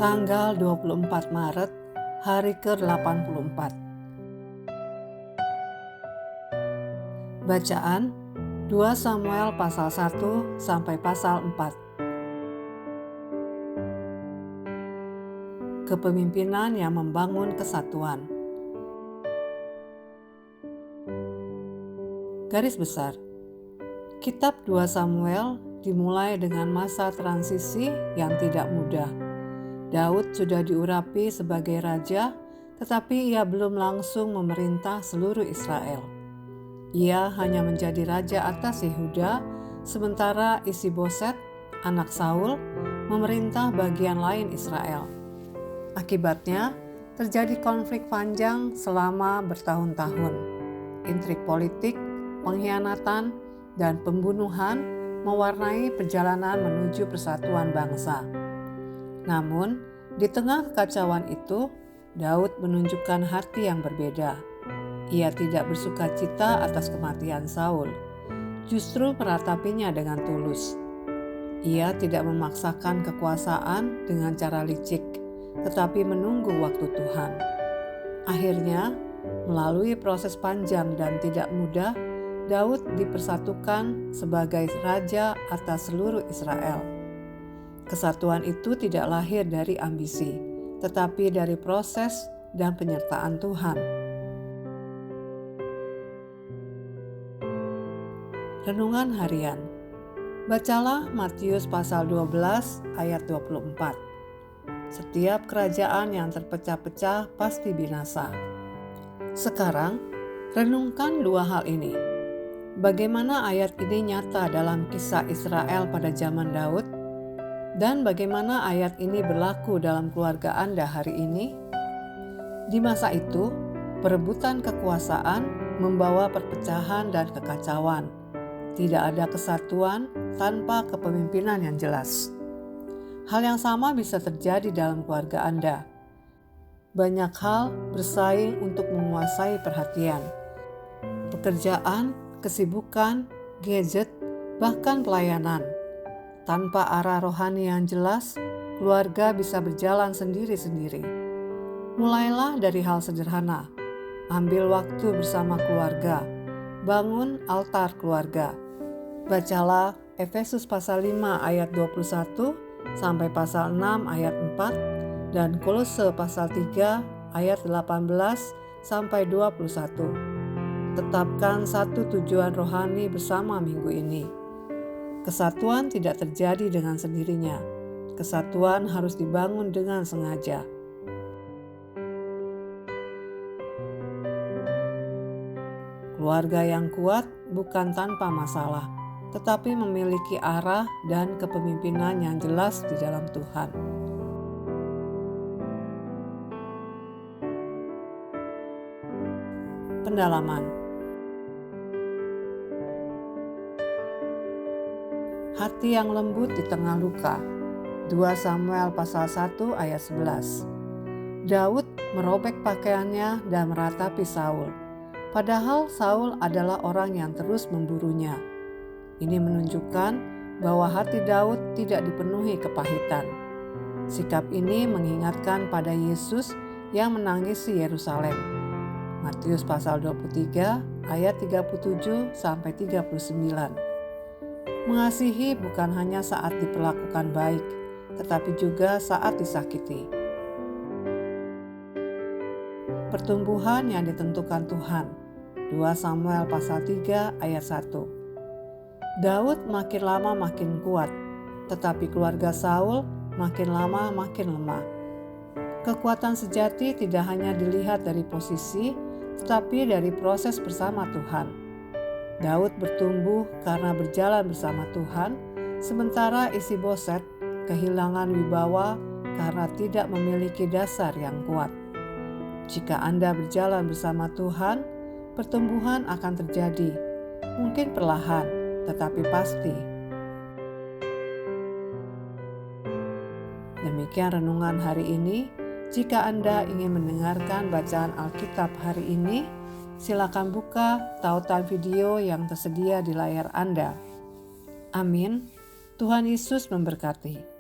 Tanggal 24 Maret, hari ke-84. Bacaan 2 Samuel pasal 1 sampai pasal 4. Kepemimpinan yang membangun kesatuan. Garis besar. Kitab 2 Samuel dimulai dengan masa transisi yang tidak mudah. Daud sudah diurapi sebagai raja, tetapi ia belum langsung memerintah seluruh Israel. Ia hanya menjadi raja atas Yehuda, sementara Isi-Boset, anak Saul, memerintah bagian lain Israel. Akibatnya, terjadi konflik panjang selama bertahun-tahun. Intrik politik, pengkhianatan, dan pembunuhan mewarnai perjalanan menuju persatuan bangsa. Namun, di tengah kekacauan itu, Daud menunjukkan hati yang berbeda. Ia tidak bersukacita atas kematian Saul, justru meratapinya dengan tulus. Ia tidak memaksakan kekuasaan dengan cara licik, tetapi menunggu waktu Tuhan. Akhirnya, melalui proses panjang dan tidak mudah, Daud dipersatukan sebagai raja atas seluruh Israel. Kesatuan itu tidak lahir dari ambisi, tetapi dari proses dan penyertaan Tuhan. Renungan harian. Bacalah Matius pasal 12 ayat 24. Setiap kerajaan yang terpecah-pecah pasti binasa. Sekarang, renungkan dua hal ini. Bagaimana ayat ini nyata dalam kisah Israel pada zaman Daud? Dan bagaimana ayat ini berlaku dalam keluarga Anda hari ini? Di masa itu, perebutan kekuasaan membawa perpecahan dan kekacauan. Tidak ada kesatuan tanpa kepemimpinan yang jelas. Hal yang sama bisa terjadi dalam keluarga Anda. Banyak hal bersaing untuk menguasai perhatian. Pekerjaan, kesibukan, gadget, bahkan pelayanan. Tanpa arah rohani yang jelas, keluarga bisa berjalan sendiri-sendiri. Mulailah dari hal sederhana. Ambil waktu bersama keluarga. Bangun altar keluarga. Bacalah Efesus pasal 5 ayat 21 sampai pasal 6 ayat 4 dan Kolose pasal 3 ayat 18 sampai 21. Tetapkan satu tujuan rohani bersama minggu ini. Kesatuan tidak terjadi dengan sendirinya. Kesatuan harus dibangun dengan sengaja. Keluarga yang kuat bukan tanpa masalah, tetapi memiliki arah dan kepemimpinan yang jelas di dalam Tuhan. Pendalaman. Hati yang lembut di tengah luka. 2 Samuel pasal 1 ayat 11. Daud merobek pakaiannya dan meratapi Saul. Padahal Saul adalah orang yang terus memburunya. Ini menunjukkan bahwa hati Daud tidak dipenuhi kepahitan. Sikap ini mengingatkan pada Yesus yang menangisi Yerusalem. Matius pasal 23 ayat 37 sampai 39. Mengasihi bukan hanya saat diperlakukan baik, tetapi juga saat disakiti. Pertumbuhan yang ditentukan Tuhan. 2 Samuel pasal 3 ayat 1. Daud makin lama makin kuat, tetapi keluarga Saul makin lama makin lemah. Kekuatan sejati tidak hanya dilihat dari posisi, tetapi dari proses bersama Tuhan. Daud bertumbuh karena berjalan bersama Tuhan, sementara Isi-Boset kehilangan wibawa karena tidak memiliki dasar yang kuat. Jika Anda berjalan bersama Tuhan, pertumbuhan akan terjadi, mungkin perlahan, tetapi pasti. Demikian renungan hari ini. Jika Anda ingin mendengarkan bacaan Alkitab hari ini, silakan buka tautan video yang tersedia di layar Anda. Amin. Tuhan Yesus memberkati.